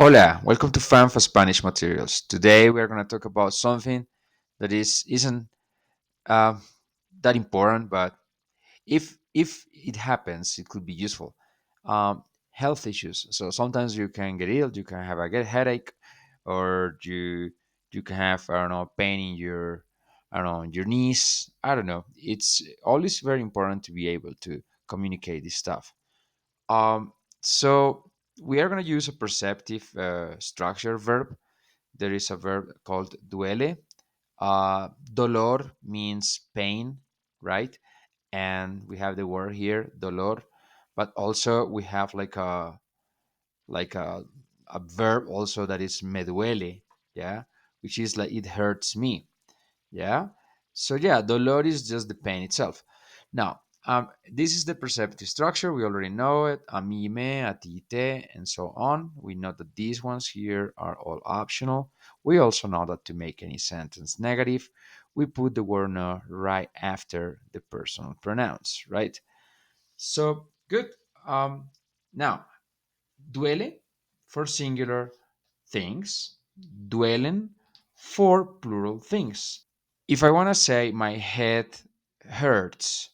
Hola, welcome to Fan for Spanish Materials. Today we are going to talk about something that isn't uh, that important, but if it happens, it could be useful. Health issues. So sometimes you can get ill, you can have a get headache, or you can have I don't know pain in your I don't know your knees. I don't know. It's always very important to be able to communicate this stuff. Um, so we are going to use a perceptive structure verb. There is a verb called duele. Dolor means pain, right? And we have the word here, dolor. But also we have like a verb also that is me duele, yeah, which is like it hurts me. Yeah. So yeah, dolor is just the pain itself. Now, this is the perceptive structure. We already know it. A mí, me, a ti, te, and so on. We know that these ones here are all optional. We also know that to make any sentence negative, we put the word no right after the personal pronouns, right? So good. Um, Now, duele for singular things, duelen for plural things. If I want to say my head hurts,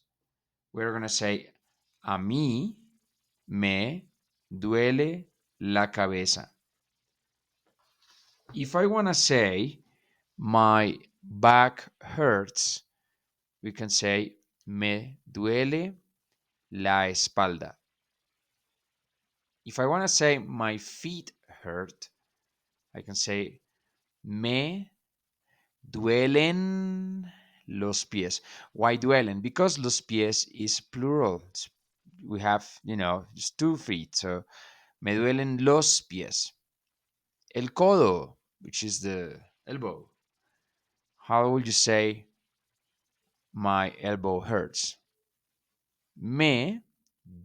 we're going to say a mí me duele la cabeza. If I want to say my back hurts, we can say me duele la espalda. If I want to say my feet hurt, I can say me duelen los pies. Why duelen? Because los pies is plural. We have, just 2 feet. So, me duelen los pies. El codo, which is the elbow. How would you say my elbow hurts? Me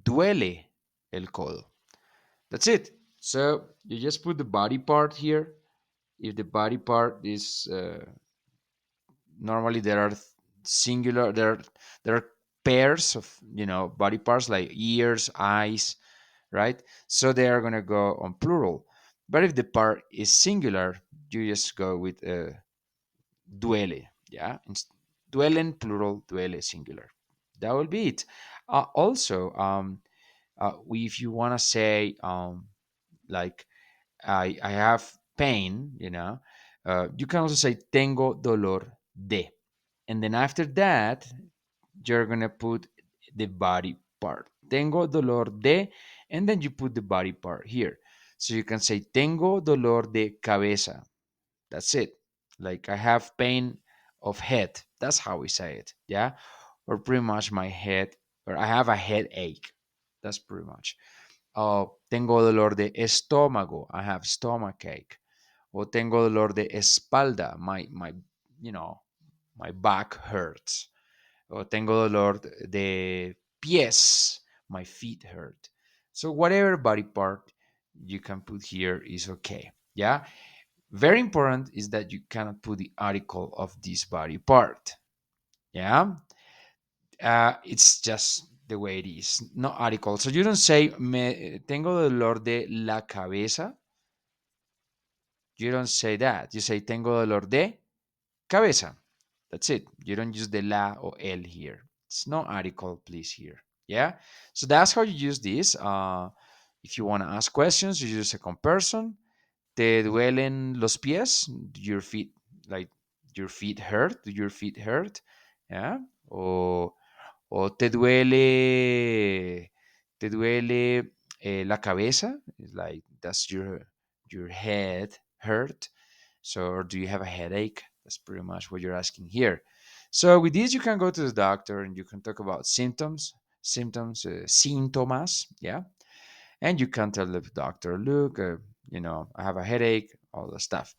duele el codo. That's it. So, you just put the body part here. If the body part is normally there are singular there are pairs of body parts like ears, eyes, right? So they are going to go on plural. But if the part is singular, you just go with duele. Yeah, duelen plural, duele singular. That will be it. Also, if you want to say like I have pain, you can also say tengo dolor de. And then after that, you're gonna put the body part. Tengo dolor de, and then you put the body part here. So you can say tengo dolor de cabeza. That's it. Like I have pain of head. That's how we say it. Yeah. Or pretty much my head, or I have a headache. That's pretty much. Tengo dolor de estómago. I have stomach ache. O tengo dolor de espalda. My you know, my back hurts. O tengo dolor de pies. My feet hurt. So whatever body part you can put here is okay. Yeah. Very important is that you cannot put the article of this body part. Yeah. It's just the way it is. No article. So you don't say me tengo dolor de la cabeza. You don't say that. You say tengo dolor de cabeza. That's it. You don't use the la or el here. It's no article, please, here. Yeah. So that's how you use this. If you want to ask questions, you use a second person. ¿Te duelen los pies? Your feet, like your feet hurt? Do your feet hurt? Yeah. O te duele la cabeza? It's like, does your head hurt? So, or do you have a headache? That's pretty much what you're asking here. So, with this, you can go to the doctor and you can talk about síntomas, yeah. And you can tell the doctor, look, I have a headache, all the stuff.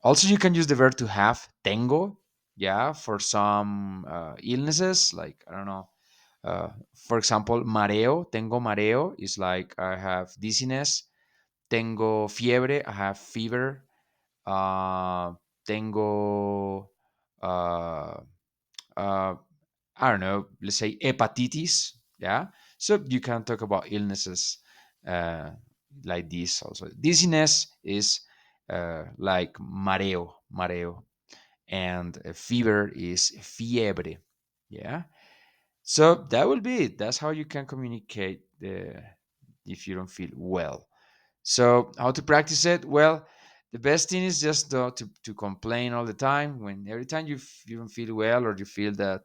Also, you can use the verb to have, tengo, yeah, for some illnesses, like, I don't know, for example, mareo, tengo mareo is like I have dizziness. Tengo fiebre, I have fever. Uh, Tengo, uh, uh, I don't know, let's say hepatitis. Yeah. So you can talk about illnesses uh, like this also. Dizziness is like mareo, and fever is fiebre. Yeah. So that will be it. That's how you can communicate if you don't feel well. So how to practice it? Well, the best thing is just to complain all the time. When every time you don't feel well, or you feel that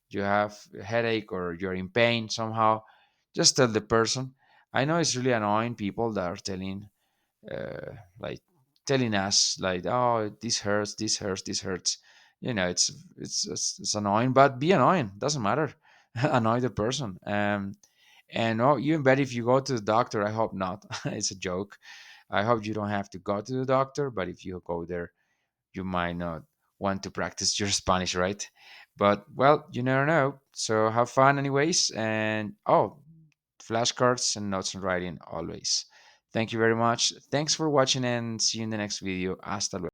you have a headache or you're in pain somehow, just tell the person. I know it's really annoying people that are like telling us like, oh, this hurts, this hurts, this hurts. It's annoying, but be annoying, doesn't matter. Annoy the person. And oh, even better if you go to the doctor. I hope not. It's a joke. I hope you don't have to go to the doctor, but if you go there, you might not want to practice your Spanish, right? But well, you never know. So have fun anyways. And oh, flashcards and notes and writing always. Thank you very much. Thanks for watching, and see you in the next video. Hasta luego.